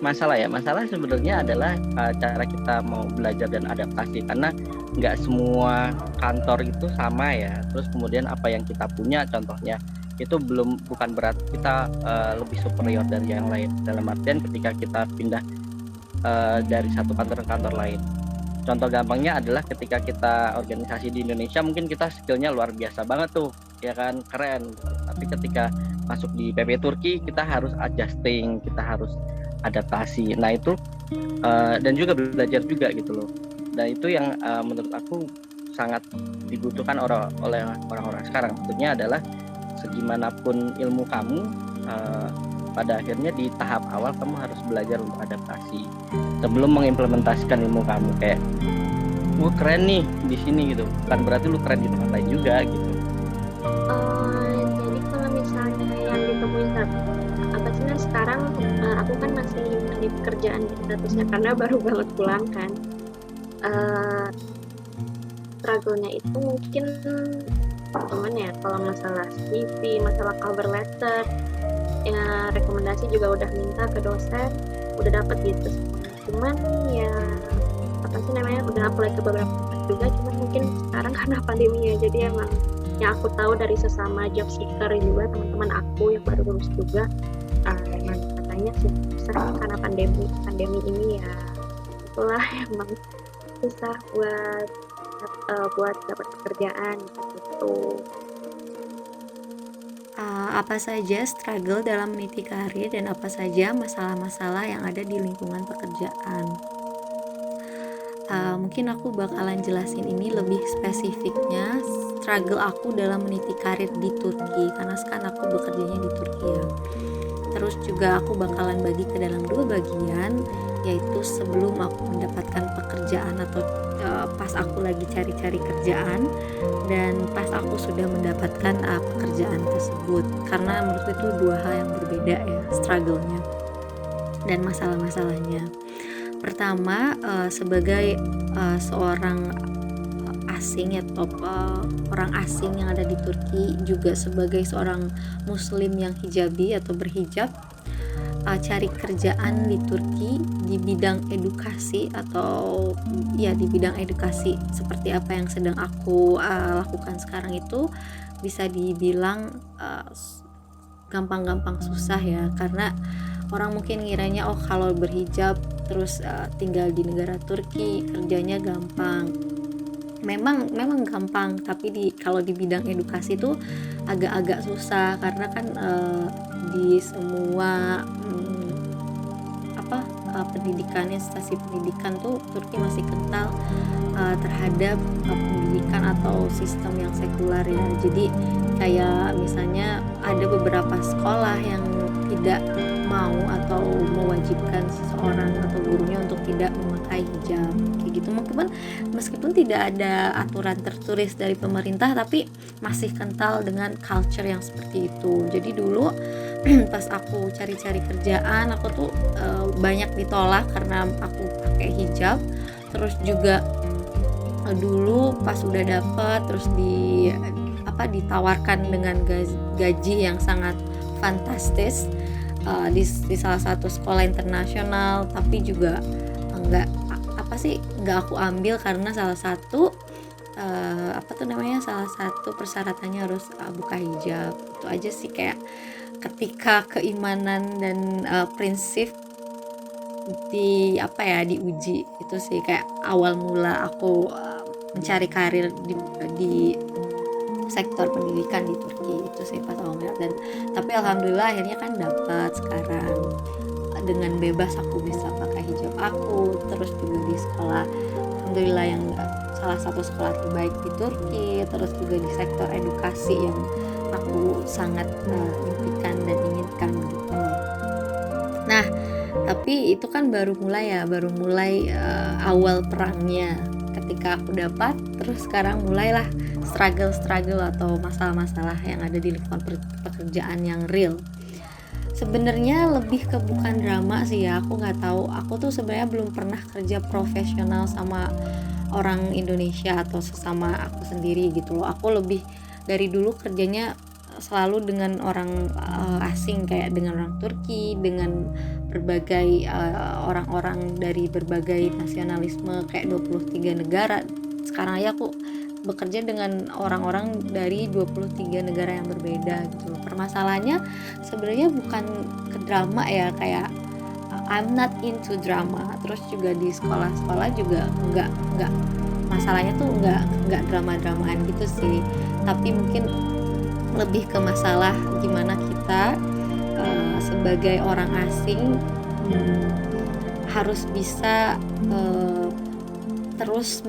Masalah sebenarnya adalah cara kita mau belajar dan adaptasi, karena nggak semua kantor itu sama ya. Terus kemudian apa yang kita punya contohnya itu bukan berarti kita lebih superior dari yang lain. Dalam artian ketika kita pindah dari satu kantor ke kantor lain. Contoh gampangnya adalah ketika kita organisasi di Indonesia, mungkin kita skillnya luar biasa banget tuh, ya kan, keren. Tapi ketika masuk di PP Turki, kita harus adjusting, kita harus adaptasi. Nah itu dan juga belajar juga gitu loh. Dan itu yang menurut aku sangat dibutuhkan oleh orang-orang sekarang. Tentunya adalah segimanapun ilmu kamu, pada akhirnya di tahap awal kamu harus belajar untuk adaptasi sebelum mengimplementasikan ilmu kamu. Kayak keren nih di sini gitu, bukan berarti lu keren di tempat lain juga gitu. Jadi kalau misalnya yang ditemuin apa sih, nah sekarang aku kan masih di pekerjaan statusnya karena baru banget pulang kan. Struggle-nya itu mungkin temen ya, kalau masalah CV, masalah cover letter, ya rekomendasi juga udah minta ke dosen, udah dapet gitu. Cuman ya apa sih namanya, udah apply ke beberapa tempat juga, cuman mungkin sekarang karena pandemi ya, jadi emang yang aku tahu dari sesama job seeker juga, teman-teman aku yang baru lulus juga, emang katanya susah karena pandemi ini ya, itulah emang susah buat dapat pekerjaan gitu. Apa saja struggle dalam meniti karir dan apa saja masalah-masalah yang ada di lingkungan pekerjaan? Mungkin aku bakalan jelasin ini lebih spesifiknya struggle aku dalam meniti karir di Turki, karena sekarang aku bekerjanya di Turki ya. Terus juga aku bakalan bagi ke dalam 2 bagian, yaitu sebelum aku mendapatkan pekerjaan atau pas aku lagi cari-cari kerjaan, dan pas aku sudah mendapatkan pekerjaan tersebut. Karena menurutku itu 2 hal yang berbeda ya, struggle-nya dan masalah-masalahnya. Pertama, sebagai seorang asing atau orang asing yang ada di Turki, juga sebagai seorang muslim yang hijabi atau berhijab, cari kerjaan di Turki di bidang edukasi atau ya di bidang edukasi seperti apa yang sedang aku lakukan sekarang itu bisa dibilang gampang-gampang susah ya, karena orang mungkin ngiranya kalau berhijab terus tinggal di negara Turki kerjanya gampang. Memang gampang, tapi kalau di bidang edukasi tuh agak-agak susah, karena kan di semua pendidikan, instansi pendidikan tuh Turki masih kental terhadap pendidikan atau sistem yang sekular ya. Jadi kayak misalnya ada beberapa sekolah yang tidak mau atau mewajibkan seseorang atau gurunya untuk tidak memakai hijab kayak gitu. Meskipun tidak ada aturan tertulis dari pemerintah, tapi masih kental dengan culture yang seperti itu. Jadi dulu pas aku cari-cari kerjaan, aku tuh banyak ditolak karena aku pakai hijab. Terus juga dulu pas udah dapet terus ditawarkan dengan gaji yang sangat fantastis di salah satu sekolah internasional, tapi juga nggak aku ambil karena salah satu persyaratannya harus buka hijab. Itu aja sih, kayak ketika keimanan dan prinsip diuji, itu sih kayak awal mula aku mencari karir di sektor pendidikan di Turki. Itu sih pas awalnya, dan tapi alhamdulillah akhirnya kan dapat sekarang dengan bebas aku bisa pakai hijab aku. Terus juga di sekolah alhamdulillah yang salah satu sekolah terbaik di Turki, terus juga di sektor edukasi yang aku sangat impikan dan inginkan gitu. Nah, tapi itu kan baru mulai awal perangnya. Ketika aku dapat, terus sekarang mulailah struggle atau masalah-masalah yang ada di lingkungan pekerjaan yang real. Sebenarnya lebih ke bukan drama sih ya, aku nggak tahu. Aku tuh sebenarnya belum pernah kerja profesional sama orang Indonesia atau sesama aku sendiri gitu loh. Aku lebih dari dulu kerjanya selalu dengan orang asing, kayak dengan orang Turki, dengan berbagai orang-orang dari berbagai nasionalisme kayak 23 negara. Sekarang aja aku bekerja dengan orang-orang dari 23 negara yang berbeda gitu. Permasalahannya sebenarnya bukan ke drama ya, kayak I'm not into drama. Terus juga di sekolah-sekolah juga enggak masalahnya tuh enggak drama-dramaan gitu sih. Tapi mungkin lebih ke masalah gimana kita sebagai orang asing harus bisa terus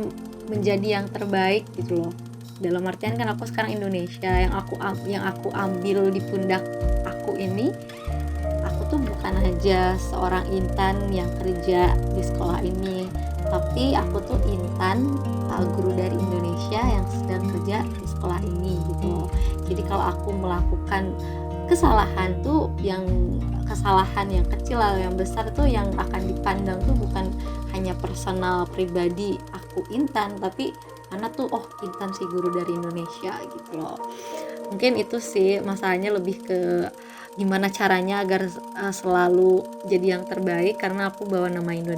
menjadi yang terbaik gitu loh. Dalam artian kan aku sekarang Indonesia, yang aku ambil di pundak aku ini, aku tuh bukan aja seorang Intan yang kerja di sekolah ini, tapi aku tuh Intan, guru dari Indonesia yang sedang kerja di sekolah ini gitu loh. Jadi kalau aku melakukan kesalahan tuh, kesalahan yang kecil atau yang besar tuh yang akan dipandang tuh bukan hanya personal pribadi aku Intan, tapi mana tuh Intan si guru dari Indonesia gitu loh. Mungkin itu sih masalahnya, lebih ke gimana caranya agar selalu jadi yang terbaik, karena aku bawa nama Indonesia.